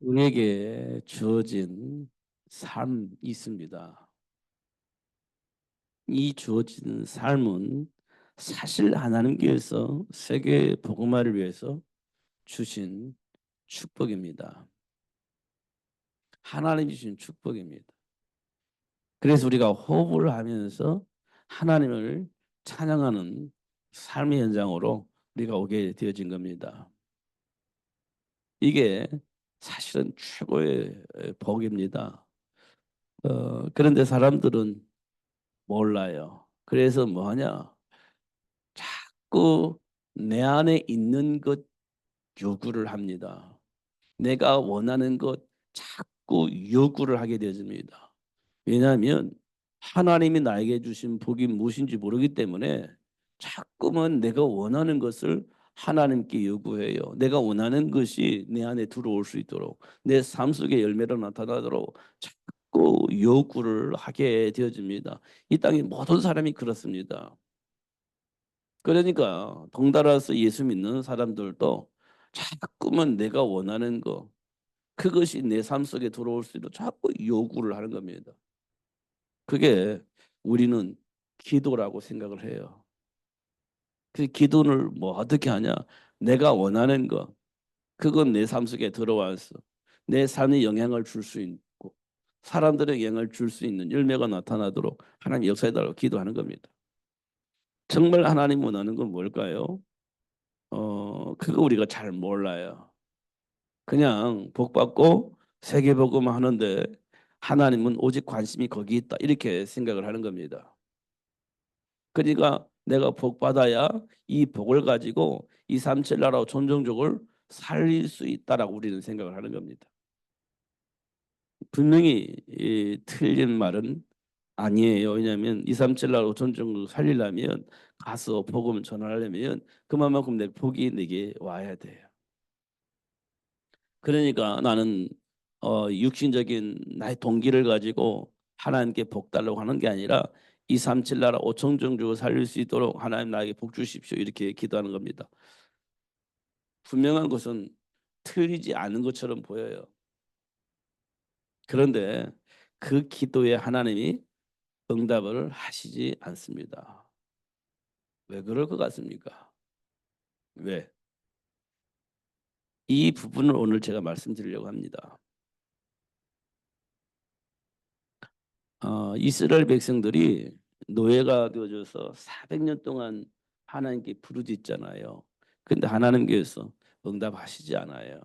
우리에게 주어진 삶이 있습니다. 이 주어진 삶은 사실 하나님께서 세계 복음화를 위해서 주신 축복입니다. 하나님이 주신 축복입니다. 그래서 우리가 호흡을 하면서 하나님을 찬양하는 삶의 현장으로 우리가 오게 되어진 겁니다. 이게 사실은 최고의 복입니다. 그런데 사람들은 몰라요. 그래서 뭐 하냐? 자꾸 내 안에 있는 것 요구를 합니다. 내가 원하는 것 자꾸 요구를 하게 되어집니다. 왜냐하면 하나님이 나에게 주신 복이 무엇인지 모르기 때문에 자꾸만 내가 원하는 것을 하나님께 요구해요. 내가 원하는 것이 내 안에 들어올 수 있도록 내 삶 속에 열매로 나타나도록 자꾸 요구를 하게 되어집니다. 이 땅의 모든 사람이 그렇습니다. 그러니까 덩달아서 예수 믿는 사람들도 자꾸만 내가 원하는 거 그것이 내 삶 속에 들어올 수 있도록 자꾸 요구를 하는 겁니다. 그게 우리는 기도라고 생각을 해요. 그 기도를 뭐 어떻게 하냐? 내가 원하는 거 그건 내 삶 속에 들어와서 내 삶에 영향을 줄 수 있고 사람들에게 영향을 줄 수 있는 열매가 나타나도록 하나님 역사해달라고 기도하는 겁니다. 정말 하나님 원하는 건 뭘까요? 그거 우리가 잘 몰라요. 그냥 복 받고 세계복음 하는데 하나님은 오직 관심이 거기 있다 이렇게 생각을 하는 겁니다. 그러니까 내가 복 받아야 이 복을 가지고 이 삼칠나라 존정족을 살릴 수 있다라고 우리는 생각을 하는 겁니다. 분명히 틀린 말은 아니에요. 왜냐하면 이삼칠나라 존정족을 살리려면 가서 복음을 전하려면 그만큼 내 복이 내게 와야 돼요. 그러니까 나는 육신적인 나의 동기를 가지고 하나님께 복 달라고 하는 게 아니라 이삼칠 나라 오청정주를 살릴 수 있도록 하나님 나에게 복 주십시오 이렇게 기도하는 겁니다. 분명한 것은 틀리지 않은 것처럼 보여요. 그런데 그 기도에 하나님이 응답을 하시지 않습니다. 왜 그럴 것 같습니까? 왜? 이 부분을 오늘 제가 말씀드리려고 합니다. 이스라엘 백성들이 노예가 되어져서 400년 동안 하나님께 부르짖잖아요. 근데 하나님께서 응답하시지 않아요.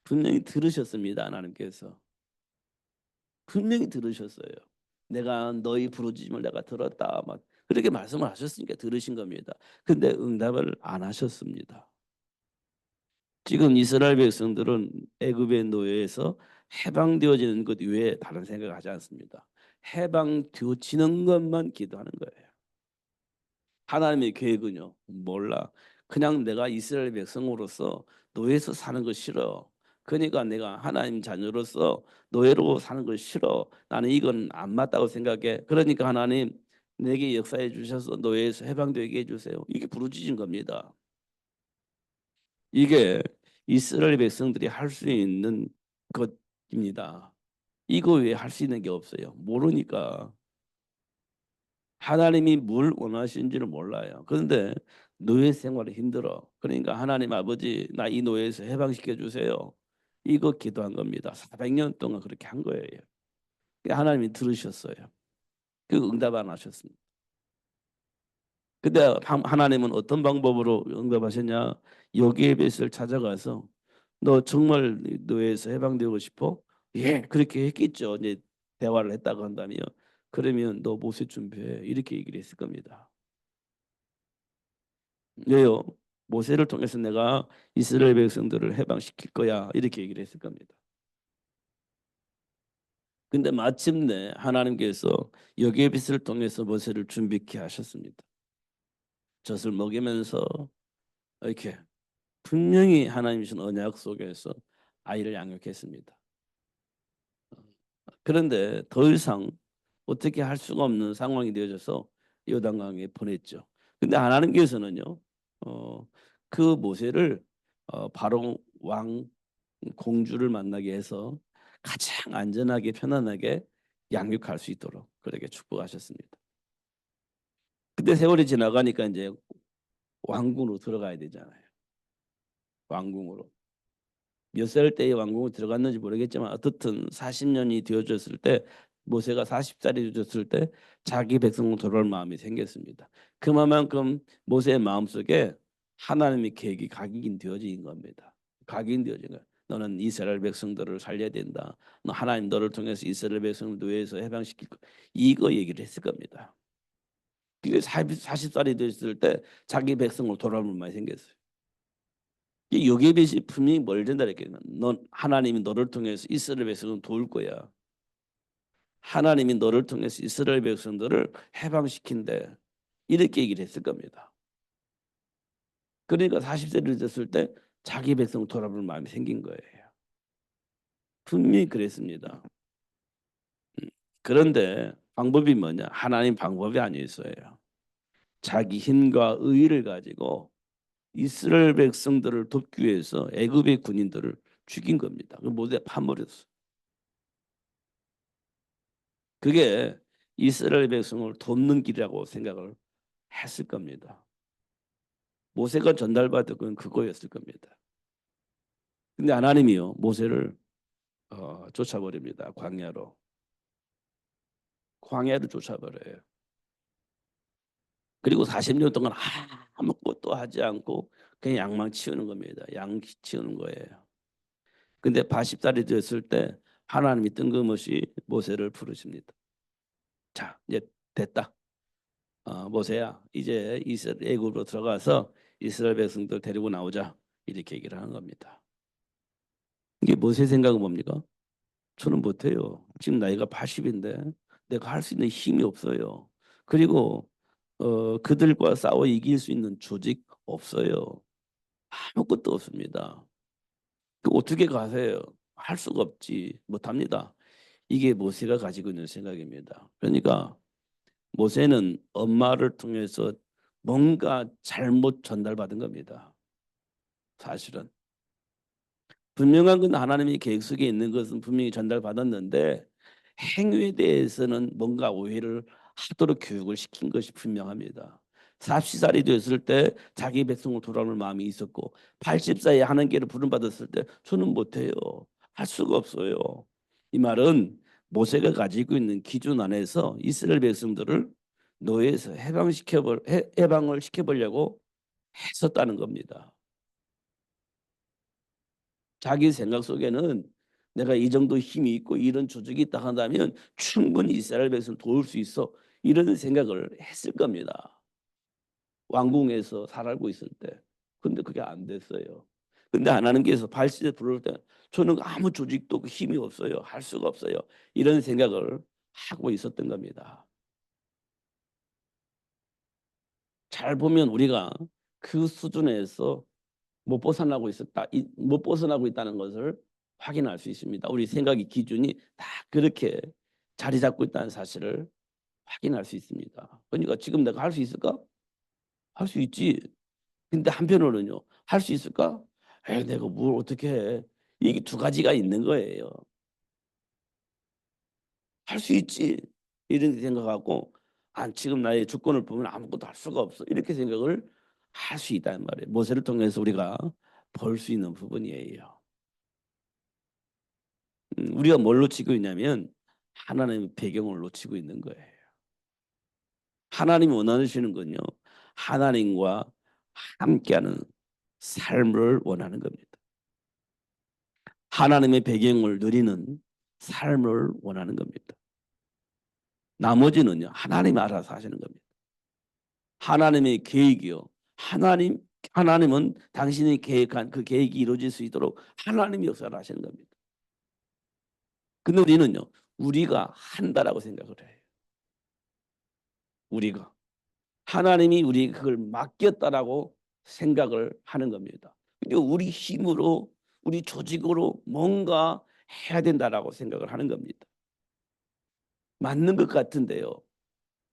분명히 들으셨습니다. 하나님께서. 분명히 들으셨어요. 내가 너희 부르짖음을 내가 들었다. 막 그렇게 말씀을 하셨으니까 들으신 겁니다. 근데 응답을 안 하셨습니다. 지금 이스라엘 백성들은 애굽의 노예에서 해방되어지는 것 외에 다른 생각을 하지 않습니다. 해방되어지는 것만 기도하는 거예요. 하나님의 계획은요? 몰라. 그냥 내가 이스라엘 백성으로서 노예에서 사는 거 싫어. 그러니까 내가 하나님 자녀로서 노예로 사는 거 싫어. 나는 이건 안 맞다고 생각해. 그러니까 하나님 내게 역사해 주셔서 노예에서 해방되게 해주세요. 이게 부르짖은 겁니다. 이게 이스라엘 백성들이 할 수 있는 것입니다. 이거 외에 할 수 있는 게 없어요. 모르니까. 하나님이 뭘 원하시는지를 몰라요. 그런데 노예 생활이 힘들어. 그러니까 하나님 아버지 나 이 노예에서 해방시켜 주세요. 이거 기도한 겁니다. 400년 동안 그렇게 한 거예요. 하나님이 들으셨어요. 그 응답 안 하셨습니다. 근데 하나님은 어떤 방법으로 응답하셨냐? 여기에벳을 찾아가서 너 정말 노예에서 해방되고 싶어? 예, 그렇게 했겠죠. 이제 대화를 했다고 한다면 그러면 너 모세 준비해 이렇게 얘기를 했을 겁니다. 왜요? 모세를 통해서 내가 이스라엘 백성들을 해방시킬 거야 이렇게 얘기를 했을 겁니다. 근데 마침내 하나님께서 여기에벳을 통해서 모세를 준비케 하셨습니다. 젖을 먹이면서 이렇게 분명히 하나님 주신 언약 속에서 아이를 양육했습니다. 그런데 더 이상 어떻게 할 수가 없는 상황이 되어져서 요단강에 보냈죠. 근데 하나님께서는요, 어, 그 모세를 바로 왕 공주를 만나게 해서 가장 안전하게 편안하게 양육할 수 있도록 그렇게 축복하셨습니다. 근데 세월이 지나가니까 이제 왕궁으로 들어가야 되잖아요. 왕궁으로. 몇 살 때의 왕궁으로 들어갔는지 모르겠지만 어떻든 40년이 되어졌을 때 모세가 40살이 되었을 때 자기 백성으로 돌아올 마음이 생겼습니다. 그만큼 모세의 마음속에 하나님의 계획이 각인되어진 겁니다. 각인되어진 거예요. 너는 이스라엘 백성들을 살려야 된다. 너 하나님 너를 통해서 이스라엘 백성을 노예에서 해방시킬 거. 이거 얘기를 했을 겁니다. 그게 40살이 됐을 때 자기 백성으로 돌아올 마음이 생겼어요. 여기에 비해서 분명히 뭘 된다 이렇게. 넌 하나님이 너를 통해서 이스라엘 백성을 도울 거야. 하나님이 너를 통해서 이스라엘 백성들을 해방시킨대. 이렇게 얘기를 했을 겁니다. 그러니까 40세를 됐을 때 자기 백성을 돌아볼 마음이 생긴 거예요. 분명히 그랬습니다. 그런데 방법이 뭐냐? 하나님 방법이 아니었어요. 자기 힘과 의의를 가지고 이스라엘 백성들을 돕기 위해서 애굽의 군인들을 죽인 겁니다. 그 모두 파멸했어. 그게 이스라엘 백성을 돕는 길이라고 생각을 했을 겁니다. 모세가 전달받은 건 그거였을 겁니다. 근데 하나님이요 모세를 쫓아버립니다. 광야로 쫓아버려요. 그리고 40년 동안 아무것도 하지 않고 그냥 양만 치우는 겁니다. 양 치우는 거예요. 근데 80살이 됐을 때 하나님이 뜬금없이 모세를 부르십니다. 자, 이제 됐다. 모세야, 이제 이스라엘 애굽으로 들어가서 이스라엘 백성들 데리고 나오자. 이렇게 얘기를 하는 겁니다. 이게 모세 생각은 뭡니까? 저는 못해요. 지금 나이가 80인데 내가 할 수 있는 힘이 없어요. 그리고 그들과 싸워 이길 수 있는 조직 없어요. 아무것도 없습니다. 그 어떻게 가세요? 할 수가 없지. 못합니다. 이게 모세가 가지고 있는 생각입니다. 그러니까 모세는 엄마를 통해서 뭔가 잘못 전달받은 겁니다. 사실은. 분명한 건 하나님의 계획 속에 있는 것은 분명히 전달받았는데 행위에 대해서는 뭔가 오해를 하도록 교육을 시킨 것이 분명합니다. 40살이 됐을 때 자기 백성을 돌아오는 마음이 있었고 80살에 하나님께로 부름받았을 때 저는 못해요. 할 수가 없어요. 이 말은 모세가 가지고 있는 기준 안에서 이스라엘 백성들을 노예에서 해방을 시켜보려고 했었다는 겁니다. 자기 생각 속에는 내가 이 정도 힘이 있고 이런 조직이 있다 한다면 충분히 이스라엘 백성을 도울 수 있어. 이런 생각을 했을 겁니다. 왕궁에서 살고 있을 때. 근데 그게 안 됐어요. 근데 하나님께서 발시대 부를 때 저는 아무 조직도 힘이 없어요. 할 수가 없어요. 이런 생각을 하고 있었던 겁니다. 잘 보면 우리가 그 수준에서 못 벗어나고 있다는 것을 확인할 수 있습니다. 우리 생각의 기준이 다 그렇게 자리 잡고 있다는 사실을 확인할 수 있습니다. 그러니까 지금 내가 할 수 있을까? 할 수 있지. 근데 한편으로는요, 할 수 있을까? 에이, 내가 뭘 어떻게 해? 이게 두 가지가 있는 거예요. 할 수 있지. 이런 생각하고 지금 나의 조건을 보면 아무것도 할 수가 없어. 이렇게 생각을 할 수 있다는 말이에요. 모세를 통해서 우리가 볼 수 있는 부분이에요. 우리가 뭘 놓치고 있냐면 하나님의 배경을 놓치고 있는 거예요. 하나님이 원하시는 건요. 하나님과 함께하는 삶을 원하는 겁니다. 하나님의 배경을 누리는 삶을 원하는 겁니다. 나머지는요. 하나님이 알아서 하시는 겁니다. 하나님의 계획이요. 하나님은 당신이 계획한 그 계획이 이루어질 수 있도록 하나님이 역사를 하시는 겁니다. 근데 우리는요. 우리가 한다라고 생각을 해요. 우리가. 하나님이 우리 그걸 맡겼다라고 생각을 하는 겁니다. 근데 우리 힘으로 우리 조직으로 뭔가 해야 된다라고 생각을 하는 겁니다. 맞는 것 같은데요.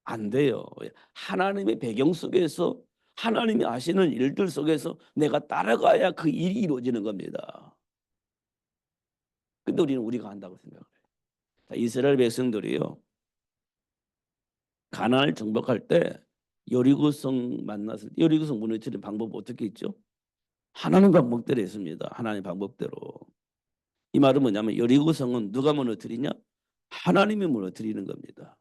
안 돼요. 하나님의 배경 속에서 하나님이 하시는 일들 속에서 내가 따라가야 그 일이 이루어지는 겁니다. 근데 우리는 우리가 한다고 생각을 해요. 자, 이스라엘 백성들이요, 가나안을 정복할 때 여리고성 만났을 때 여리고성 무너뜨리는 방법 어떻게 있죠? 하나님 방법대로 했습니다. 하나님 방법대로. 이 말은 뭐냐면 여리고성은 누가 무너뜨리냐? 하나님이 무너뜨리는 겁니다.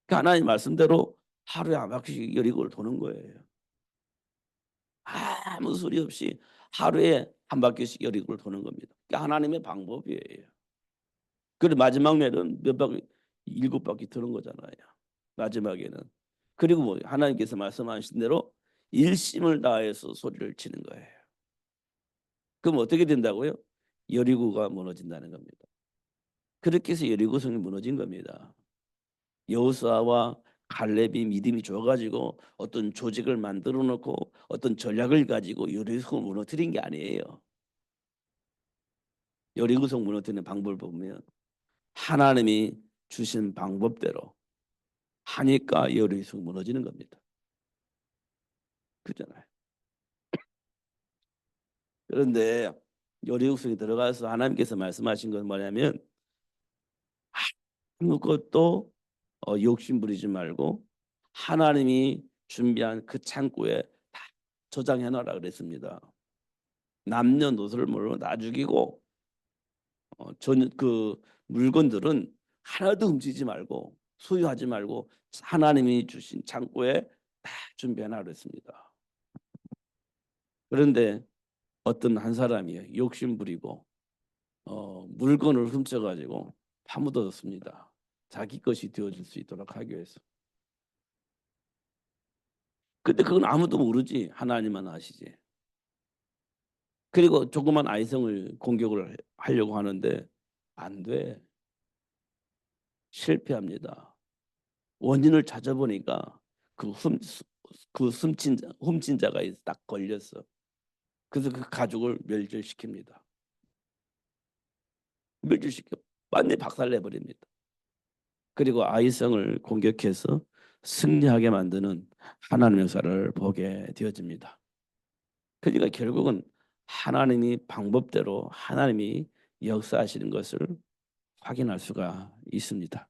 그러니까 하나님 말씀대로 하루에 한 바퀴씩 여리고를 도는 거예요. 아무 소리 없이 하루에 한 바퀴씩 여리고를 도는 겁니다. 그러니까 하나님의 방법이에요. 그리고 마지막 날은 몇 바퀴? 7바퀴 도는 거잖아요. 마지막에는. 그리고 뭐 하나님께서 말씀하신 대로 일심을 다해서 소리를 치는 거예요. 그럼 어떻게 된다고요? 여리고가 무너진다는 겁니다. 그렇게 해서 여리고성이 무너진 겁니다. 여호수아와 갈렙이 믿음이 좋아가지고 어떤 조직을 만들어 놓고 어떤 전략을 가지고 여리고성을 무너뜨린 게 아니에요. 여리고성 무너뜨리는 방법을 보면 하나님이 주신 방법대로 하니까 여리고성 무너지는 겁니다. 그렇잖아요. 그런데 여리고성에 들어가서 하나님께서 말씀하신 건 뭐냐면 아무것도 욕심 부리지 말고 하나님이 준비한 그 창고에 다 저장해 놔라 그랬습니다. 남녀노소를 물론 다 죽이고 그 물건들은 하나도 훔치지 말고 소유하지 말고 하나님이 주신 창고에 다 준비해 놔라 그랬습니다. 그런데 어떤 한 사람이 욕심 부리고 물건을 훔쳐가지고 파묻었습니다. 자기 것이 되어질 수 있도록 하기 위해서. 근데 그건 아무도 모르지. 하나님만 아시지. 그리고 조그만 아이성을 공격을 하려고 하는데 안 돼. 실패합니다. 원인을 찾아보니까 그 훔친 자가 딱 걸렸어. 그래서 그 가족을 멸절시킵니다. 멸절시켜 완전히 박살내버립니다. 그리고 아이성을 공격해서 승리하게 만드는 하나님의 역사를 보게 되어집니다. 그러니까 결국은 하나님이 방법대로 하나님이 역사하시는 것을 확인할 수가 있습니다.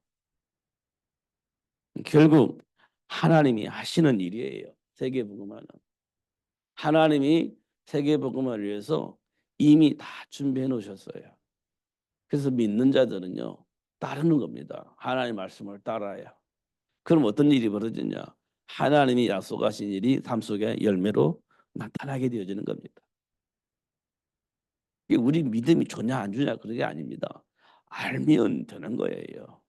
결국 하나님이 하시는 일이에요. 세계복음화는. 하나님이 세계복음화를 위해서 이미 다 준비해 놓으셨어요. 그래서 믿는 자들은요, 따르는 겁니다. 하나님의 말씀을 따라야. 그럼 어떤 일이 벌어지냐? 하나님이 약속하신 일이 삶 속에 열매로 나타나게 되어지는 겁니다. 이게 우리 믿음이 좋냐 안 좋냐 그런 게 아닙니다. 알면 되는 거예요.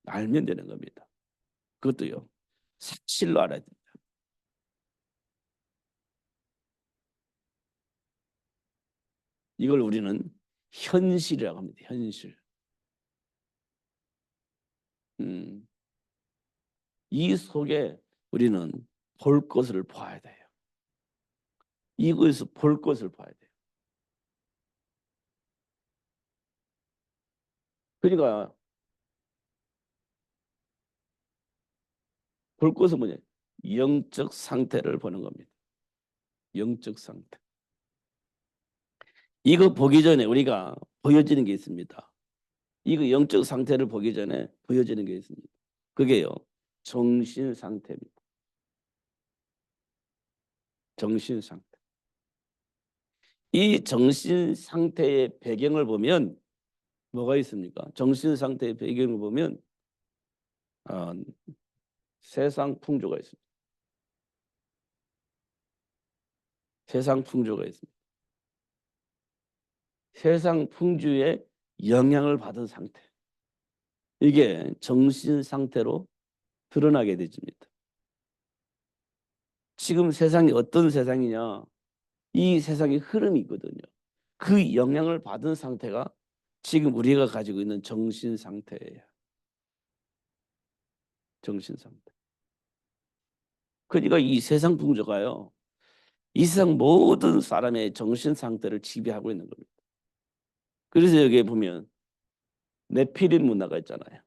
알면 되는 겁니다. 그것도요, 사실로 알아야 됩니다. 이걸 우리는 현실이라고 합니다. 현실. 음, 이 속에 우리는 볼 것을 봐야 돼요. 이것에서 볼 것을 봐야 돼요. 그러니까 볼 것은 뭐냐? 영적 상태를 보는 겁니다. 영적 상태. 이거 보기 전에 우리가 보여지는 게 있습니다. 이거 영적 상태를 보기 전에 보여지는 게 있습니다. 그게요, 정신 상태입니다. 정신 상태. 이 정신 상태의 배경을 보면 뭐가 있습니까? 정신 상태의 배경을 보면 어, 세상 풍조가 있습니다. 세상 풍조가 있습니다. 세상 풍조에 영향을 받은 상태. 이게 정신 상태로 드러나게 되집니다. 지금 세상이 어떤 세상이냐? 이 세상의 흐름이 있거든요. 그 영향을 받은 상태가 지금 우리가 가지고 있는 정신 상태예요. 정신 상태. 그러니까 이 세상 풍조가요, 이 세상 모든 사람의 정신 상태를 지배하고 있는 겁니다. 그래서 여기에 보면 네피림 문화가 있잖아요.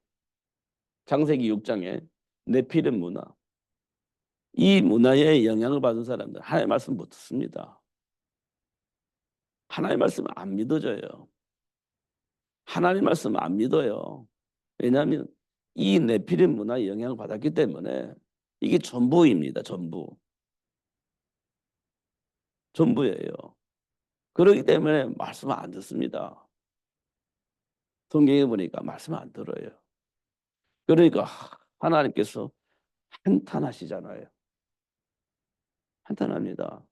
창세기 6장에 네피림 문화. 이 문화에 영향을 받은 사람들 하나님의 말씀 못 듣습니다. 하나님의 말씀을 안 믿어져요. 하나님 말씀 안 믿어요. 왜냐하면 이 네피림 문화에 영향을 받았기 때문에 이게 전부입니다. 전부예요. 그렇기 때문에 말씀을 안 듣습니다. 성경에 보니까 말씀을 안 들어요. 그러니까 하나님께서 한탄하시잖아요. 한탄합니다.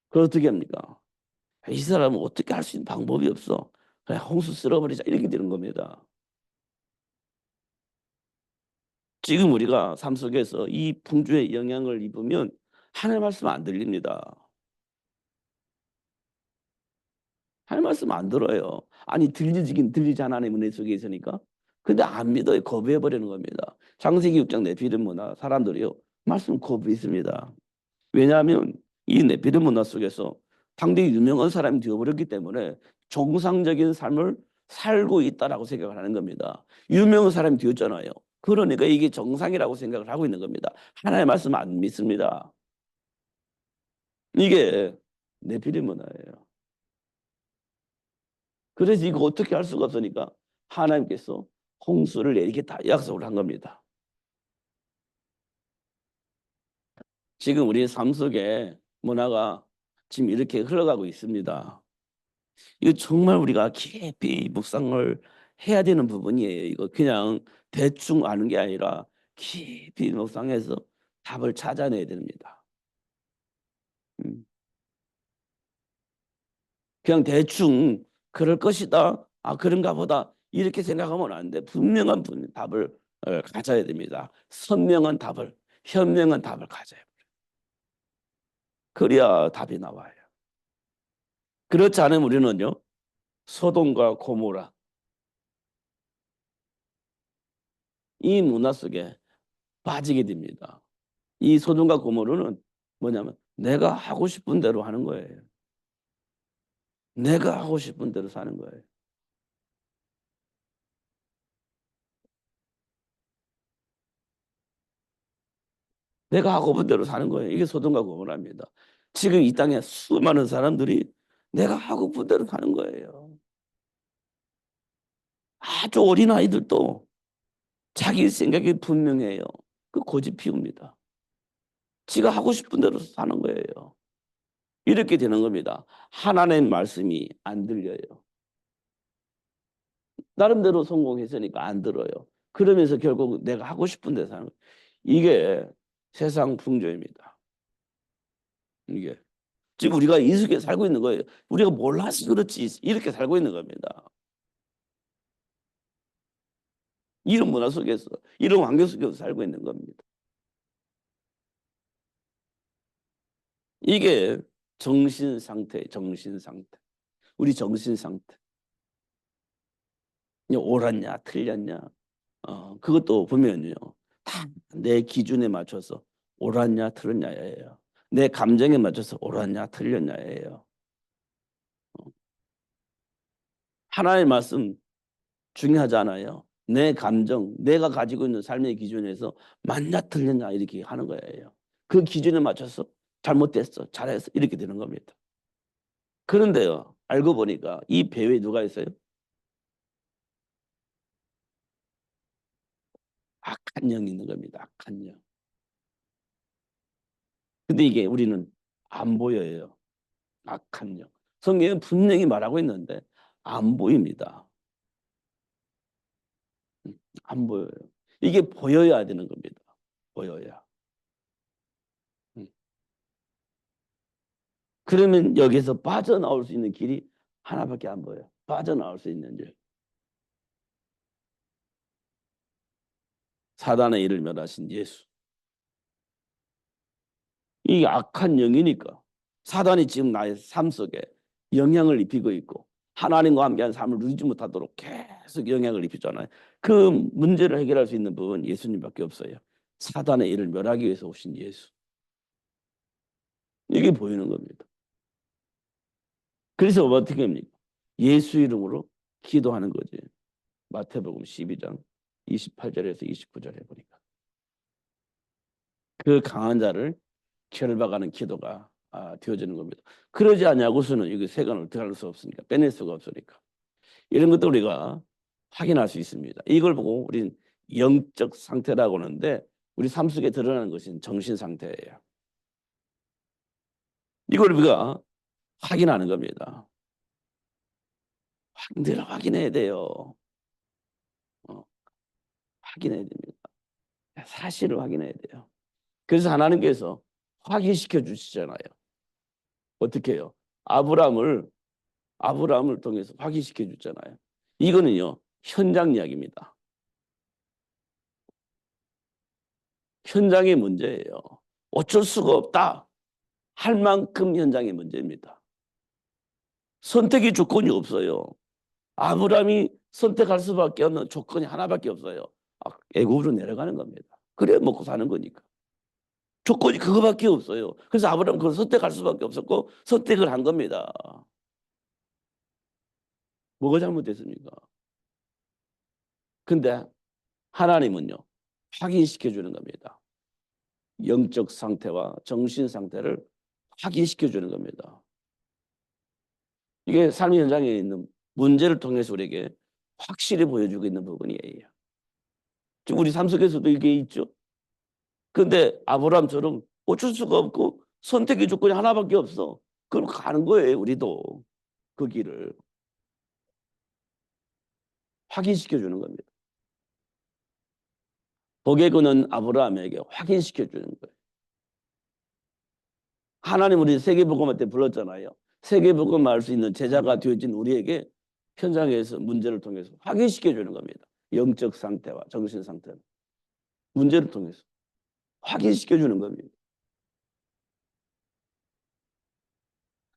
그걸 어떻게 합니까? 이 사람은 어떻게 할 수 있는 방법이 없어. 그냥 홍수 쓸어버리자 이렇게 되는 겁니다. 지금 우리가 삶 속에서 이 풍조의 영향을 입으면 하나님 말씀 안 들립니다. 하나님 말씀 안 들어요. 아니 들리긴 들리지 않아 하나님 은혜 속에 있으니까. 근데 안 믿어요. 거부해 버리는 겁니다. 창세기 6장 네피림 문화 사람들이요. 말씀 거부했습니다. 왜냐하면 이 네피림 문화 속에서 상당히 유명한 사람이 되어버렸기 때문에 정상적인 삶을 살고 있다라고 생각을 하는 겁니다. 유명한 사람이 되었잖아요. 그러니까 이게 정상이라고 생각을 하고 있는 겁니다. 하나님의 말씀 안 믿습니다. 이게 네피림 문화예요. 그래서 이거 어떻게 할 수가 없으니까 하나님께서 홍수를 내리겠다 약속을 한 겁니다. 지금 우리 삶 속에 문화가 지금 이렇게 흘러가고 있습니다. 이거 정말 우리가 깊이 묵상을 해야 되는 부분이에요. 이거 그냥 대충 아는 게 아니라 깊이 묵상해서 답을 찾아내야 됩니다. 음. 그냥 대충 그럴 것이다. 아 그런가 보다. 이렇게 생각하면 안 돼. 분명한 답을 가져야 됩니다. 선명한 답을, 현명한 답을 가져야 돼요. 그래야 답이 나와요. 그렇지 않으면 우리는요. 소돔과 고모라 이 문화 속에 빠지게 됩니다. 이 소돔과 고모라는 뭐냐면 내가 하고 싶은 대로 하는 거예요. 내가 하고 싶은 대로 사는 거예요. 내가 하고 싶은 대로 사는 거예요. 이게 소돔과 고모라입니다. 지금 이 땅에 수많은 사람들이 내가 하고 싶은 대로 사는 거예요. 아주 어린 아이들도 자기 생각이 분명해요. 그 고집 피웁니다. 지가 하고 싶은 대로 사는 거예요. 이렇게 되는 겁니다. 하나님의 말씀이 안 들려요. 나름대로 성공했으니까 안 들어요. 그러면서 결국 내가 하고 싶은 데 사는 거예요. 이게 세상 풍조입니다. 이게 지금 우리가 이 속에 살고 있는 거예요. 우리가 몰라서 그렇지 이렇게 살고 있는 겁니다. 이런 문화 속에서 이런 환경 속에서 살고 있는 겁니다. 이게 정신 상태, 정신 상태. 우리 정신 상태. 옳았냐, 틀렸냐. 그것도 보면요. 다 내 기준에 맞춰서 옳았냐, 틀렸냐예요. 내 감정에 맞춰서 옳았냐, 틀렸냐예요. 하나의 말씀 중요하잖아요. 내 감정, 내가 가지고 있는 삶의 기준에서 맞냐, 틀렸냐 이렇게 하는 거예요. 그 기준에 맞춰서 잘못됐어, 잘했어 이렇게 되는 겁니다. 그런데요, 알고 보니까 이 배후에 누가 있어요? 악한 영이 있는 겁니다. 악한 영. 근데 이게 우리는 안 보여요. 악한 영. 성경은 분명히 말하고 있는데 안 보입니다. 안 보여요. 이게 보여야 되는 겁니다. 보여야. 음. 그러면 여기서 빠져나올 수 있는 길이 하나밖에 안 보여요. 빠져나올 수 있는 길. 사단의 일을 멸하신 예수. 이게 악한 영이니까 사단이 지금 나의 삶 속에 영향을 입히고 있고 하나님과 함께한 삶을 누리지 못하도록 계속 영향을 입히잖아요. 그 문제를 해결할 수 있는 분은 예수님밖에 없어요. 사단의 일을 멸하기 위해서 오신 예수. 이게 보이는 겁니다. 그래서 어떻게 합니까? 예수 이름으로 기도하는 거지. 마태복음 12장 28절에서 29절에 보니까 그 강한 자를 결박하는 기도가 되어지는 겁니다. 그러지 않냐고서는 이게 세간을 들어갈 수 없으니까 빼낼 수가 없으니까 이런 것도 우리가 확인할 수 있습니다. 이걸 보고 우리는 영적 상태라고 하는데 우리 삶 속에 드러나는 것은 정신 상태예요. 이걸 우리가 확인하는 겁니다. 늘 확인해야 돼요. 어, 확인해야 됩니다. 사실을 확인해야 돼요. 그래서 하나님께서 확인시켜 주시잖아요. 어떻게 해요? 아브라함을 통해서 확인시켜 줬잖아요. 이거는요, 현장 이야기입니다. 현장의 문제예요. 어쩔 수가 없다 할 만큼 현장의 문제입니다. 선택의 조건이 없어요. 아브라함이 선택할 수밖에 없는 조건이 하나밖에 없어요. 애굽으로 내려가는 겁니다. 그래 먹고 사는 거니까. 조건이 그거밖에 없어요. 그래서 아브라함은 그걸 선택할 수밖에 없었고 선택을 한 겁니다. 뭐가 잘못됐습니까? 근데 하나님은요, 확인시켜 주는 겁니다. 영적 상태와 정신 상태를 확인시켜 주는 겁니다. 이게 삶의 현장에 있는 문제를 통해서 우리에게 확실히 보여주고 있는 부분이에요. 지금 우리 삶 속에서도 이게 있죠. 근데 아브라함처럼 어쩔 수가 없고 선택의 조건이 하나밖에 없어. 그럼 가는 거예요. 우리도 그 길을 확인시켜 주는 겁니다. 복의 근은 아브라함에게 확인시켜 주는 거예요. 하나님 우리 세계복음할 때 불렀잖아요. 세계복음 알 수 있는 제자가 되어진 우리에게 현장에서 문제를 통해서 확인시켜 주는 겁니다. 영적 상태와 정신 상태를 문제를 통해서 확인시켜 주는 겁니다.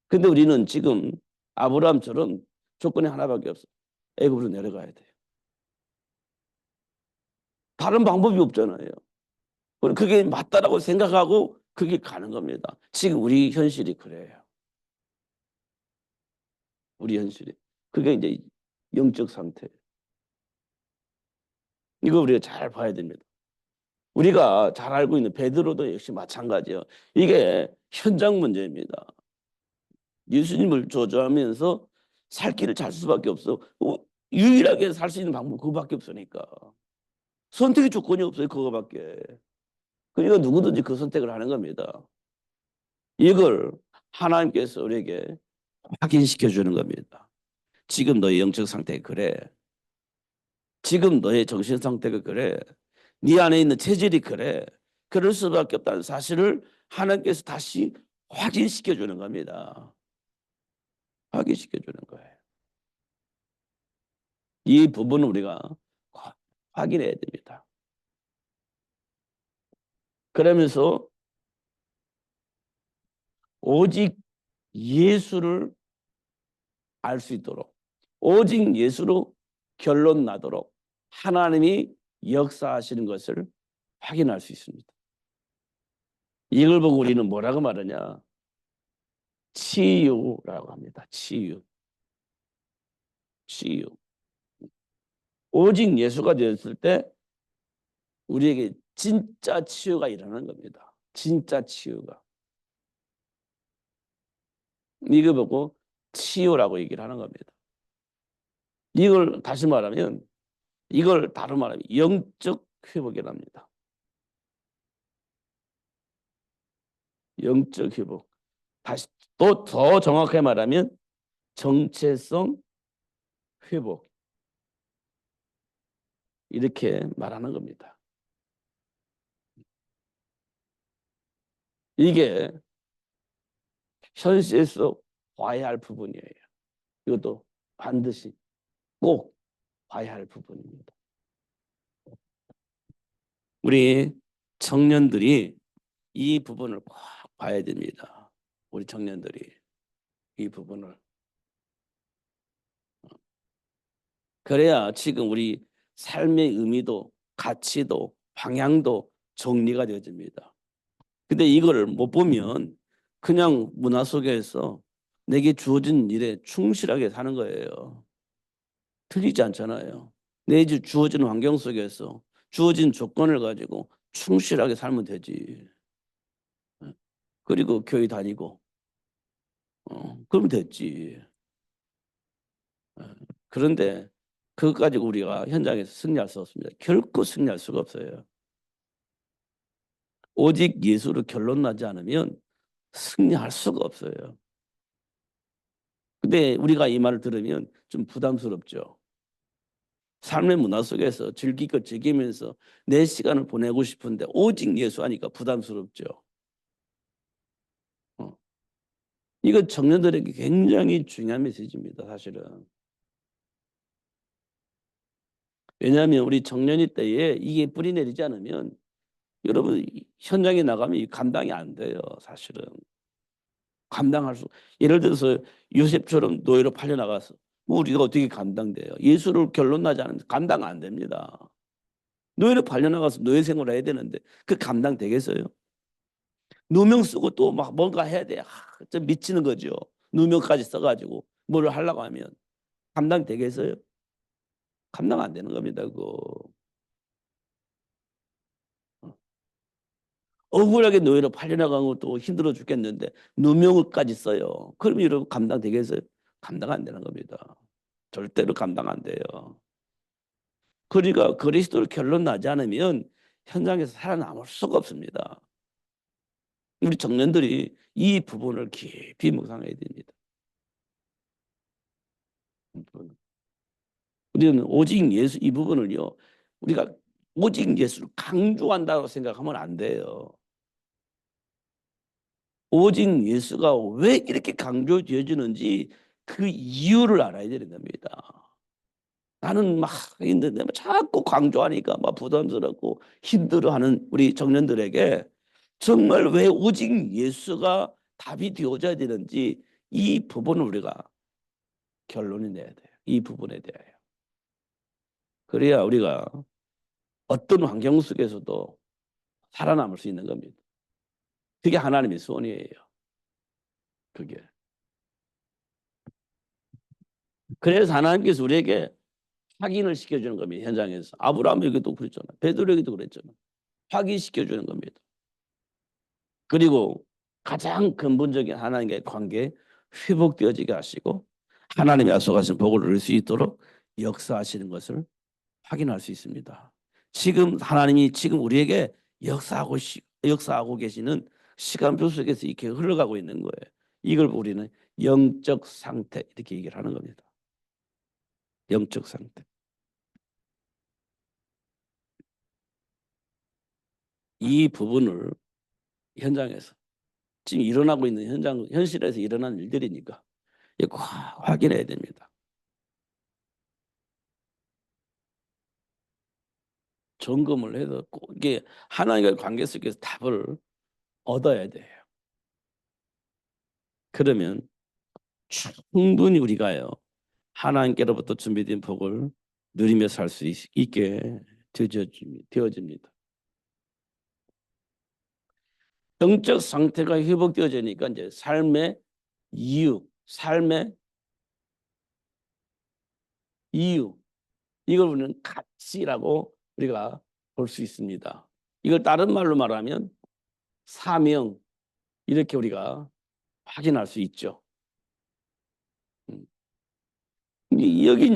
근데 우리는 지금 아브라함처럼 조건이 하나밖에 없어. 애굽으로 내려가야 돼요. 다른 방법이 없잖아요. 그게 맞다라고 생각하고 그게 가는 겁니다. 지금 우리 현실이 그래요. 우리 현실이. 그게 이제 영적 상태. 이거 우리가 잘 봐야 됩니다. 우리가 잘 알고 있는 베드로도 역시 마찬가지예요. 이게 현장 문제입니다. 예수님을 저주하면서 살 길을 잘 수밖에 없어. 유일하게 살 수 있는 방법 그거밖에 없으니까. 선택의 조건이 없어요. 그거밖에. 그러니까 누구든지 그 선택을 하는 겁니다. 이걸 하나님께서 우리에게 확인시켜 주는 겁니다. 지금 너의 영적 상태 그래. 지금 너의 정신 상태가 그래. 네 안에 있는 체질이 그래. 그럴 수밖에 없다는 사실을 하나님께서 다시 확인시켜 주는 겁니다. 확인시켜 주는 거예요. 이 부분을 우리가 확인해야 됩니다. 그러면서 오직 예수를 알 수 있도록 오직 예수로 결론 나도록 하나님이 역사하시는 것을 확인할 수 있습니다. 이걸 보고 우리는 뭐라고 말하냐? 치유라고 합니다. 치유. 치유. 오직 예수가 되었을 때 우리에게 진짜 치유가 일어나는 겁니다. 진짜 치유가. 이거 보고 치유라고 얘기를 하는 겁니다. 이걸 다시 말하면 이걸 다른 말하면 영적 회복이랍니다. 영적 회복. 다시 또 더 정확하게 말하면 정체성 회복. 이렇게 말하는 겁니다. 이게 현실에서 봐야 할 부분이에요. 이것도 반드시 꼭 봐야 할 부분입니다. 우리 청년들이 이 부분을 꼭 봐야 됩니다. 우리 청년들이 이 부분을. 그래야 지금 우리 삶의 의미도 가치도 방향도 정리가 되어집니다. 근데 이걸 못 보면 그냥 문화 속에서 내게 주어진 일에 충실하게 사는 거예요. 틀리지 않잖아요. 내게 주어진 환경 속에서 주어진 조건을 가지고 충실하게 살면 되지. 그리고 교회 다니고 그러면 됐지. 그런데 그것 가지고 우리가 현장에서 승리할 수 없습니다. 결코 승리할 수가 없어요. 오직 예수로 결론 나지 않으면 승리할 수가 없어요. 근데 우리가 이 말을 들으면 좀 부담스럽죠. 삶의 문화 속에서 즐기고 즐기면서 내 시간을 보내고 싶은데 오직 예수 하니까 부담스럽죠. 어. 이건 청년들에게 굉장히 중요한 메시지입니다, 사실은. 왜냐하면 우리 청년이 때에 이게 뿌리 내리지 않으면 여러분 현장에 나가면 감당이 안 돼요, 사실은. 감당할 수. 예를 들어서 요셉처럼 노예로 팔려 나가서 뭐 우리가 어떻게 감당돼요? 예수를 결론 나지 않으면 감당 안 됩니다. 노예로 팔려 나가서 노예 생활을 해야 되는데 그 감당 되겠어요? 누명 쓰고 또 막 뭔가 해야 돼. 좀 미치는 거죠. 누명까지 써가지고 뭐를 하려고 하면 감당 되겠어요? 감당 안 되는 겁니다. 그거. 억울하게 노예로 팔려나간 것도 힘들어 죽겠는데 누명을까지 써요. 그럼 여러분 감당되겠어요? 감당 안 되는 겁니다. 절대로 감당 안 돼요. 그러니까 그리스도를 결론 나지 않으면 현장에서 살아남을 수가 없습니다. 우리 청년들이 이 부분을 깊이 묵상해야 됩니다. 우리는 오직 예수 이 부분을요. 우리가 오직 예수를 강조한다고 생각하면 안 돼요. 오직 예수가 왜 이렇게 강조되어지는지 그 이유를 알아야 되는 겁니다. 나는 막 있는데 자꾸 강조하니까 막 부담스럽고 힘들어하는 우리 청년들에게 정말 왜 오직 예수가 답이 되어져야 되는지 이 부분을 우리가 결론을 내야 돼요. 이 부분에 대하여. 그래야 우리가 어떤 환경 속에서도 살아남을 수 있는 겁니다. 그게 하나님의 소원이에요. 그게. 그래서 하나님께서 우리에게 확인을 시켜주는 겁니다. 현장에서. 아브라함에게도 그랬잖아요. 베드로에게도 그랬잖아요. 확인시켜주는 겁니다. 그리고 가장 근본적인 하나님과의 관계 회복되어지게 하시고 하나님의 약속하신 복을 누릴 수 있도록 역사하시는 것을 확인할 수 있습니다. 지금 하나님이 지금 우리에게 역사하고 계시는 시간표 속에서 이렇게 흘러가고 있는 거예요. 이걸 우리는 영적 상태 이렇게 얘기를 하는 겁니다. 영적 상태. 이 부분을 현장에서 지금 일어나고 있는 현실에서 일어난 일들이니까 꼭 확인해야 됩니다. 점검을 해서 꼭 이게 하나님과의 관계 속에서 답을 얻어야 돼요. 그러면 충분히 우리가요 하나님께로부터 준비된 복을 누리며 살 수 있게 되어집니다. 영적 상태가 회복되어지니까 이제 삶의 삶의 이유, 이걸 우리는 가치라고 우리가 볼 수 있습니다. 이걸 다른 말로 말하면 사명 이렇게 우리가 확인할 수 있죠. 여기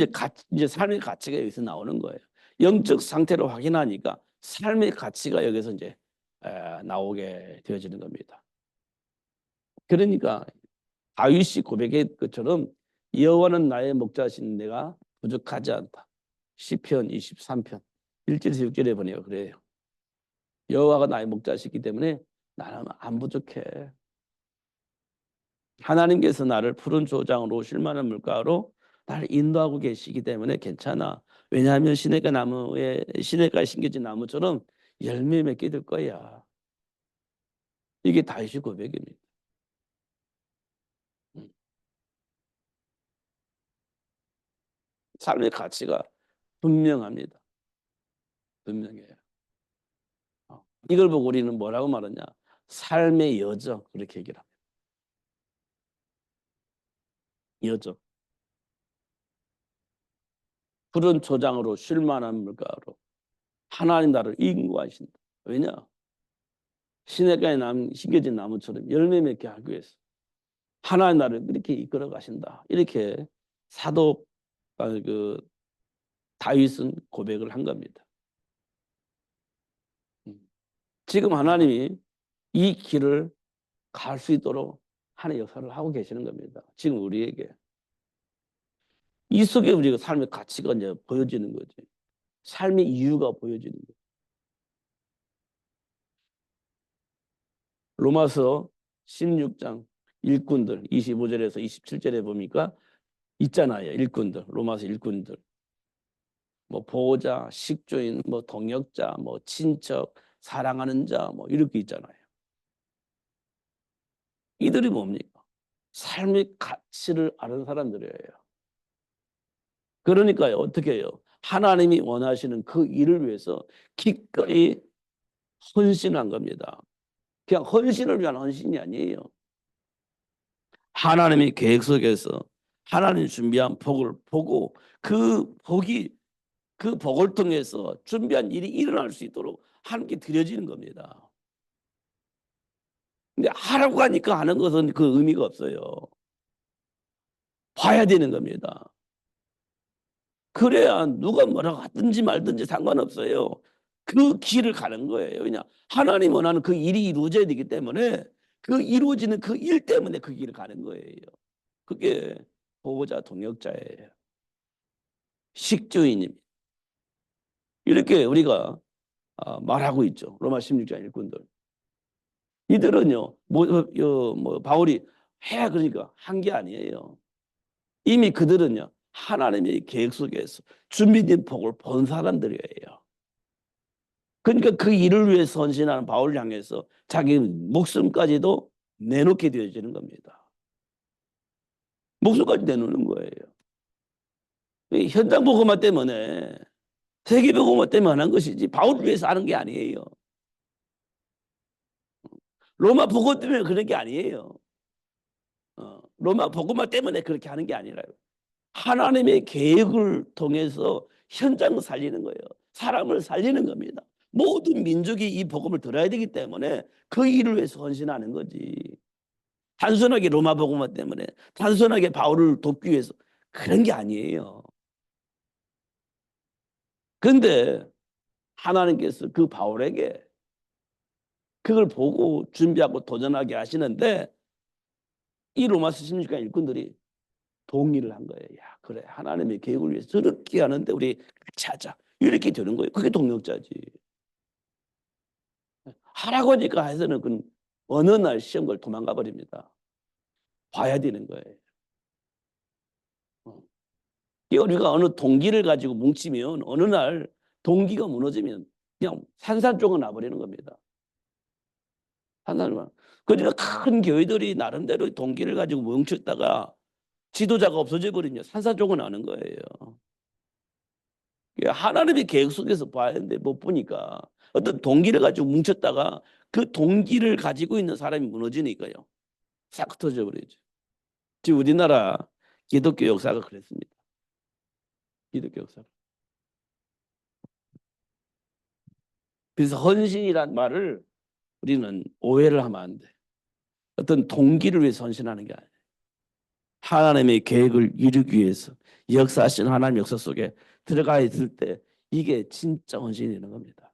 이제 삶의 가치가 여기서 나오는 거예요. 영적 상태를 확인하니까 삶의 가치가 여기서 이제 나오게 되어지는 겁니다. 그러니까 다윗이 고백한 것처럼 여호와는 나의 목자신 내가 부족하지 않다. 시편 23편 1절에서 6절에 보내요. 그래요. 여호와가 나의 목자시기 때문에 나는 안 부족해. 하나님께서 나를 푸른 조장으로 쉴만한 물가로 나를 인도하고 계시기 때문에 괜찮아. 왜냐하면 시냇가에 심겨진 나무처럼 열매 맺게 될 거야. 이게 다윗의 고백입니다. 삶의 가치가 분명합니다. 분명해요. 이걸 보고 우리는 뭐라고 말하냐? 삶의 여정 그렇게 얘기를 합니다. 여정. 푸른 초장으로 쉴만한 물가로 하나님 나를 인도하신다. 왜냐? 시냇가에 심겨진 나무처럼 열매 맺게 하기 위해서 하나님 나를 그렇게 이끌어 가신다. 이렇게 사도 그 다윗은 고백을 한 겁니다. 지금 하나님이 이 길을 갈 수 있도록 하는 역사를 하고 계시는 겁니다. 지금 우리에게. 이 속에 우리가 삶의 가치가 이제 보여지는 거지. 삶의 이유가 보여지는 거죠. 로마서 16장 일꾼들 25절에서 27절에 보니까 있잖아요. 일꾼들. 로마서 일꾼들. 뭐 보호자, 식조인, 뭐 동역자, 뭐 친척, 사랑하는 자, 뭐 이렇게 있잖아요. 이들이 뭡니까? 삶의 가치를 아는 사람들이에요. 그러니까요, 어떻게 해요? 하나님이 원하시는 그 일을 위해서 기꺼이 헌신한 겁니다. 그냥 헌신을 위한 헌신이 아니에요. 하나님의 계획 속에서 하나님이 준비한 복을 보고 그 복이 그 복을 통해서 준비한 일이 일어날 수 있도록 함께 드려지는 겁니다. 근데 하라고 하니까 하는 것은 그 의미가 없어요. 봐야 되는 겁니다. 그래야 누가 뭐라고 하든지 말든지 상관없어요. 그 길을 가는 거예요. 왜냐? 하나님 원하는 그 일이 이루어져야 되기 때문에 그 이루어지는 그 일 때문에 그 길을 가는 거예요. 그게 보호자 동역자예요. 식주인입니다. 이렇게 우리가 말하고 있죠. 로마 16장 일꾼들. 이들은요, 뭐 바울이 해야 그러니까 한 게 아니에요. 이미 그들은요, 하나님의 계획 속에서 준비된 복을 본 사람들이에요. 그러니까 그 일을 위해 헌신하는 바울을 향해서 자기 목숨까지도 내놓게 되어지는 겁니다. 목숨까지 내놓는 거예요. 현장 복음화 때문에 세계 복음화 때문에 하는 것이지 바울을 위해서 하는 게 아니에요. 로마 복음 때문에 그런 게 아니에요. 로마 복음화 때문에 그렇게 하는 게 아니라요. 하나님의 계획을 통해서 현장을 살리는 거예요. 사람을 살리는 겁니다. 모든 민족이 이 복음을 들어야 되기 때문에 그 일을 위해서 헌신하는 거지. 단순하게 로마 복음화 때문에, 단순하게 바울을 돕기 위해서 그런 게 아니에요. 그런데 하나님께서 그 바울에게 그걸 보고 준비하고 도전하게 하시는데 이 로마서 16강 일꾼들이 동의를 한 거예요. 야, 그래. 하나님의 계획을 위해서 저렇게 하는데 우리 같이 하자. 이렇게 되는 거예요. 그게 동력자지. 하라고 하니까 해서는 그 어느 날 시험을 도망가 버립니다. 봐야 되는 거예요. 우리가 어느 동기를 가지고 뭉치면 어느 날 동기가 무너지면 그냥 산산조각 나버리는 겁니다. 산산조각. 그러니까 큰 교회들이 나름대로 동기를 가지고 뭉쳤다가 지도자가 없어져 버리면 산산조각 나는 거예요. 하나님의 계획 속에서 봐야 하는데 못 보니까 어떤 동기를 가지고 뭉쳤다가 그 동기를 가지고 있는 사람이 무너지니까요. 싹 흩어져 버리죠. 지금 우리나라 기독교 역사가 그랬습니다. 기독교 역사. 그래서 헌신이란 말을 우리는 오해를 하면 안 돼. 어떤 동기를 위해서 헌신하는 게 아니에요. 하나님의 계획을 이루기 위해서 역사하신 하나님 역사 속에 들어가 있을 때 이게 진짜 헌신이 되는 겁니다.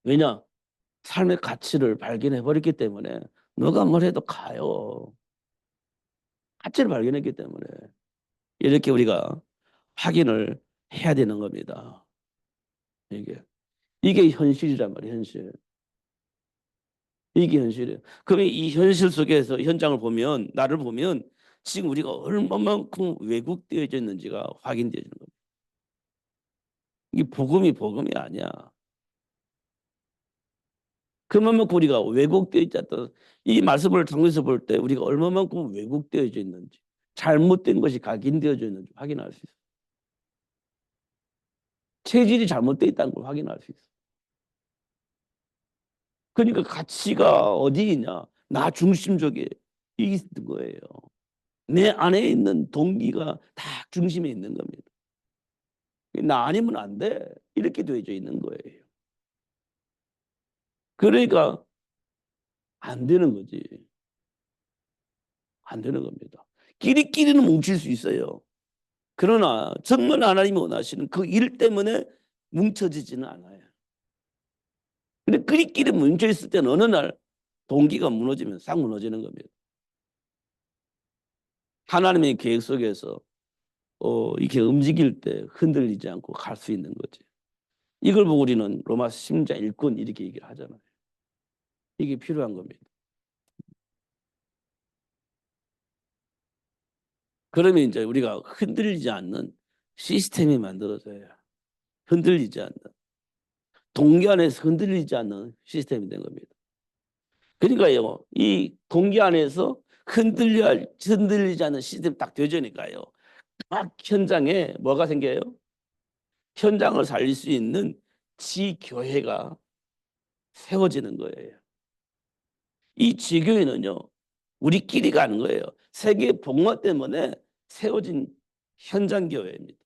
왜냐? 삶의 가치를 발견해 버렸기 때문에 누가 뭘 해도 가요. 가치를 발견했기 때문에 이렇게 우리가 확인을 해야 되는 겁니다. 이게 현실이란 말이에요. 현실. 이게 현실이에요. 그러면 이 현실 속에서 현장을 보면 나를 보면 지금 우리가 얼마만큼 왜곡되어져 있는지가 확인되어지는 겁니다. 이 복음이 아니야. 그만큼 우리가 왜곡되어 있었던 이 말씀을 통해서 볼 때 우리가 얼마만큼 왜곡되어져 있는지 잘못된 것이 각인되어져 있는지 확인할 수 있어요. 체질이 잘못되어 있다는 걸 확인할 수 있어요. 그러니까 가치가 어디 있냐? 나 중심적에 있는 거예요. 내 안에 있는 동기가 다 중심에 있는 겁니다. 나 아니면 안 돼. 이렇게 되어져 있는 거예요. 그러니까 안 되는 거지. 안 되는 겁니다. 끼리끼리는 뭉칠 수 있어요. 그러나 정말 하나님이 원하시는 그 일 때문에 뭉쳐지지는 않아요. 근데 그리끼리 뭉쳐있을 때는 어느 날 동기가 무너지면 싹 무너지는 겁니다. 하나님의 계획 속에서 이렇게 움직일 때 흔들리지 않고 갈 수 있는 거지. 이걸 보고 우리는 로마서 10장 1권 이렇게 얘기를 하잖아요. 이게 필요한 겁니다. 그러면 이제 우리가 흔들리지 않는 시스템이 만들어져야 흔들리지 않는 동기 안에서 흔들리지 않는 시스템이 된 겁니다. 그러니까요, 이 동기 안에서 흔들리지 않는 시스템 딱 되어지니까요. 막 현장에 뭐가 생겨요? 현장을 살릴 수 있는 지교회가 세워지는 거예요. 이 지교회는요, 우리끼리 가는 거예요. 세계 복음화 때문에 세워진 현장 교회입니다.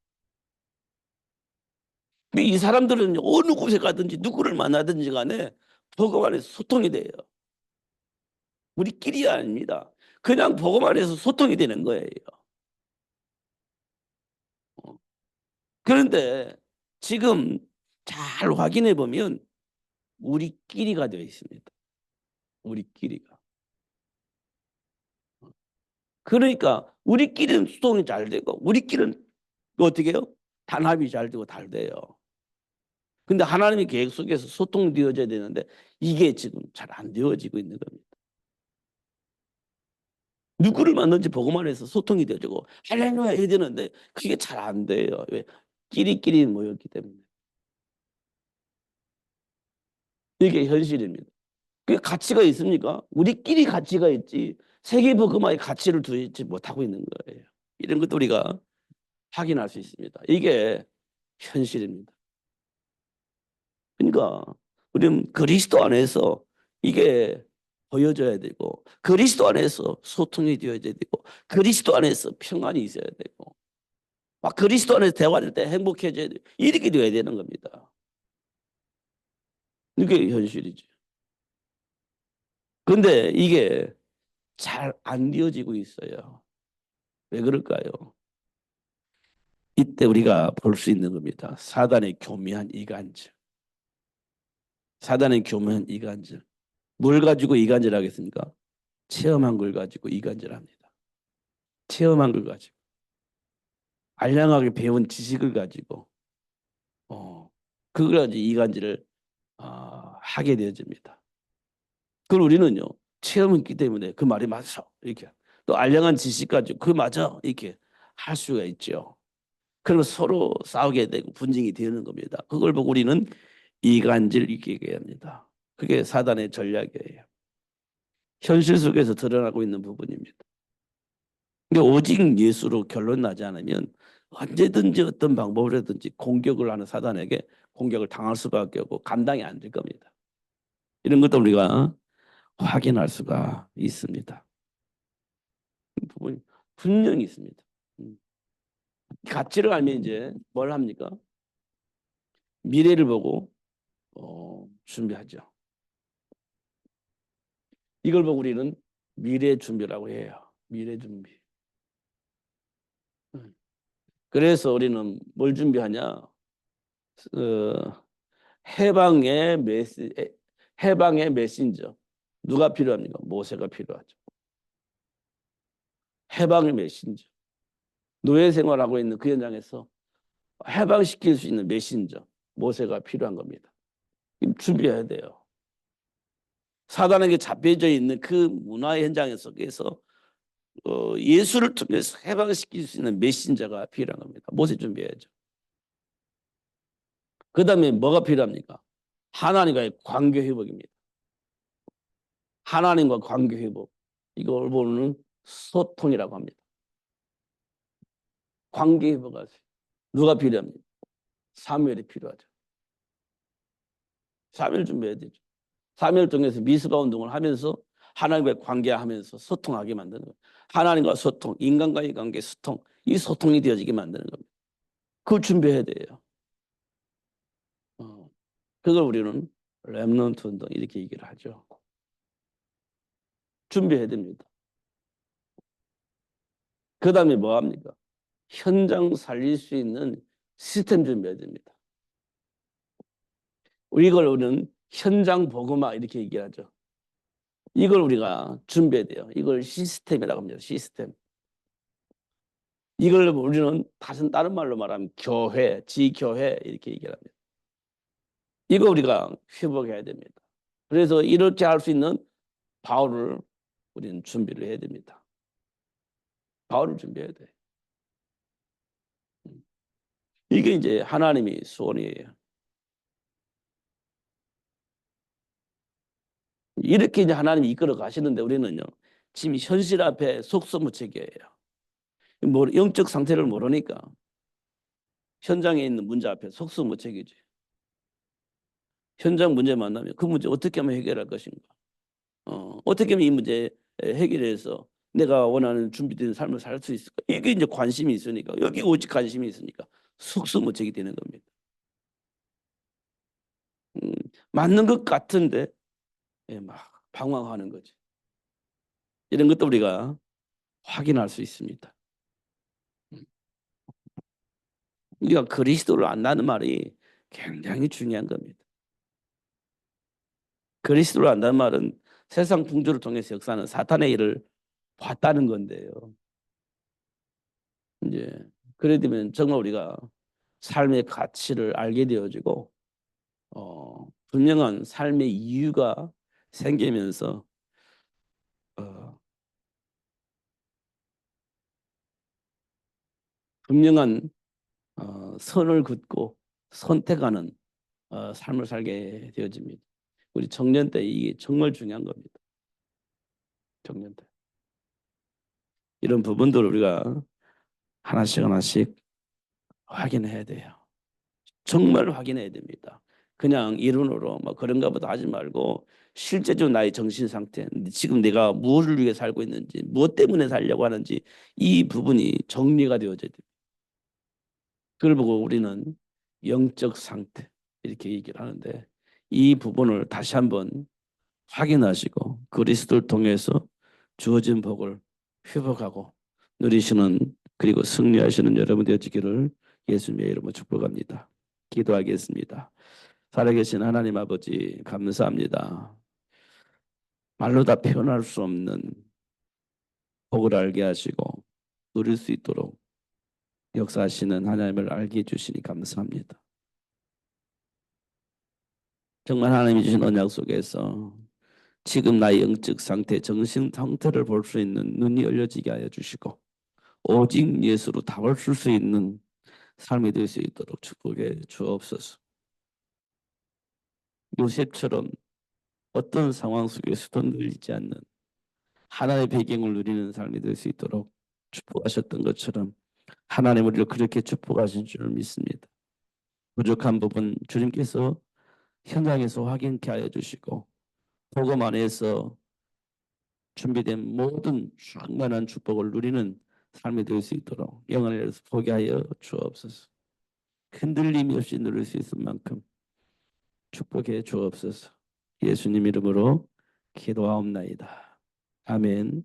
이 사람들은 어느 곳에 가든지 누구를 만나든지 간에 복음 안에서 소통이 돼요. 우리끼리 아닙니다. 그냥 복음 안에서 소통이 되는 거예요. 그런데 지금 잘 확인해 보면 우리끼리가 되어 있습니다. 우리끼리가. 그러니까 우리끼리는 소통이 잘 되고 우리끼리는 어떻게 해요? 단합이 잘 되고 잘 돼요. 근데 하나님의 계획 속에서 소통되어져야 되는데 이게 지금 잘 안 되어지고 있는 겁니다. 누구를 만든지 보고만 해서 소통이 되어지고 할렐루야 해야 되는데 그게 잘 안 돼요. 왜? 끼리끼리 모였기 때문에. 이게 현실입니다. 그 가치가 있습니까? 우리끼리 가치가 있지 세계 복음화의 가치를 두지 못하고 있는 거예요. 이런 것도 우리가 확인할 수 있습니다. 이게 현실입니다. 그러니까 우리는 그리스도 안에서 이게 보여져야 되고 그리스도 안에서 소통이 되어야 되고 그리스도 안에서 평안이 있어야 되고 막 그리스도 안에서 대화할 때 행복해져야 되고 이렇게 되어야 되는 겁니다. 이게 현실이죠. 그런데 이게 잘 안 되어지고 있어요. 왜 그럴까요? 이때 우리가 볼 수 있는 겁니다. 사단의 교묘한 이간질. 사단의 교묘한 이간질. 뭘 가지고 이간질 하겠습니까? 체험한 걸 가지고 이간질 합니다. 체험한 걸 가지고. 알량하게 배운 지식을 가지고 그걸 가지고 이간질을 하게 되어집니다. 그걸 우리는요 체험했기 때문에 그 말이 맞아 이렇게 또 알량한 지식 가지고 그 맞아 이렇게 할 수가 있죠. 그러면 서로 싸우게 되고 분쟁이 되는 겁니다. 그걸 보고 우리는 이간질 이렇게 얘기합니다. 그게 사단의 전략이에요. 현실 속에서 드러나고 있는 부분입니다. 그러니까 오직 예수로 결론 나지 않으면 언제든지 어떤 방법으로든지 공격을 하는 사단에게 공격을 당할 수밖에 없고 감당이 안 될 겁니다. 이런 것도 우리가 확인할 수가 있습니다. 부분이 분명히 있습니다. 가치를 알면 이제 뭘 합니까? 미래를 보고 준비하죠. 이걸 보고 우리는 미래 준비라고 해요. 미래 준비. 그래서 우리는 뭘 준비하냐? 해방의 해방의 메신저. 누가 필요합니까? 모세가 필요하죠. 해방의 메신저. 노예 생활하고 있는 그 현장에서 해방시킬 수 있는 메신저. 모세가 필요한 겁니다. 준비해야 돼요. 사단에게 잡혀져 있는 그 문화의 현장 속에서 예수를 통해서 해방시킬 수 있는 메신저가 필요한 겁니다. 모세 준비해야죠. 그 다음에 뭐가 필요합니까? 하나님과의 관계 회복입니다. 하나님과 관계 회복. 이걸 보는 소통이라고 합니다. 관계 회복하세요. 누가 필요합니까? 사무엘이 필요하죠. 사무엘 준비해야 되죠. 사무엘 통해서 미스바 운동을 하면서 하나님과의 관계하면서 소통하게 만드는 거예요. 하나님과 소통, 인간과의 관계 소통, 이 소통이 되어지게 만드는 겁니다. 그걸 준비해야 돼요. 그걸 우리는 렘넌트 운동 이렇게 얘기를 하죠. 준비해야 됩니다. 그 다음에 뭐 합니까? 현장 살릴 수 있는 시스템 준비해야 됩니다. 이걸 우리는 현장 복음화 이렇게 얘기하죠. 이걸 우리가 준비해야 돼요. 이걸 시스템이라고 합니다. 시스템. 이걸 우리는 다른 말로 말하면 교회, 지교회 이렇게 얘기합니다. 이거 우리가 회복해야 됩니다. 그래서 이렇게 할 수 있는 바울을 우리는 준비를 해야 됩니다. 바울을 준비해야 돼. 이게 이제 하나님의 소원이에요. 이렇게 이제 하나님이 이끌어 가시는데 우리는요, 지금 현실 앞에 속수무책이에요. 영적 상태를 모르니까 현장에 있는 문제 앞에 속수무책이지. 현장 문제 만나면 그 문제 어떻게 하면 해결할 것인가? 어떻게 하면 이 문제 해결해서 내가 원하는 준비된 삶을 살 수 있을까? 이게 이제 관심이 있으니까 여기 오직 관심이 있으니까 속수무책이 되는 겁니다. 음, 맞는 것 같은데 막 방황하는 거지. 이런 것도 우리가 확인할 수 있습니다. 우리가 그리스도를 안다는 말이 굉장히 중요한 겁니다. 그리스도를 안다는 말은 세상 풍조를 통해서 역사하는 사탄의 일을 봤다는 건데요. 이제 그래 되면 정말 우리가 삶의 가치를 알게 되어지고 분명한 삶의 이유가 생기면서 어, 분명한 선을 긋고 선택하는 삶을 살게 되어집니다. 우리 청년 때 이게 정말 중요한 겁니다. 청년 때 이런 부분들을 우리가 하나씩 하나씩 확인해야 돼요. 정말 확인해야 됩니다. 그냥 이론으로 뭐 그런가 보다 하지 말고 실제적으로 나의 정신 상태, 지금 내가 무엇을 위해 살고 있는지, 무엇 때문에 살려고 하는지 이 부분이 정리가 되어져야 됩니다. 그걸 보고 우리는 영적 상태 이렇게 얘기를 하는데 이 부분을 다시 한번 확인하시고 그리스도를 통해서 주어진 복을 회복하고 누리시는 그리고 승리하시는 여러분 되어지기를 예수님의 이름으로 축복합니다. 기도하겠습니다. 살아계신 하나님 아버지 감사합니다. 말로 다 표현할 수 없는 복을 알게 하시고 누릴 수 있도록 역사하시는 하나님을 알게 해주시니 감사합니다. 정말 하나님이 주신 언약 속에서 지금 나의 영적 상태, 정신 상태를 볼 수 있는 눈이 열려지게 하여 주시고 오직 예수로 답을 줄 수 있는 삶이 될 수 있도록 축복해 주옵소서. 요셉처럼 어떤 상황 속에서도 늘리지 않는 하나의 배경을 누리는 삶이 될 수 있도록 축복하셨던 것처럼 하나님 우리를 그렇게 축복하신 줄 믿습니다. 부족한 부분 주님께서 현장에서 확인케 하여 주시고 복음 안에서 준비된 모든 충만한 축복을 누리는 삶이 될 수 있도록 영원히 보게 하여 주옵소서. 흔들림이 없이 누릴 수 있을 만큼 축복해 주옵소서. 예수님 이름으로 기도하옵나이다. 아멘.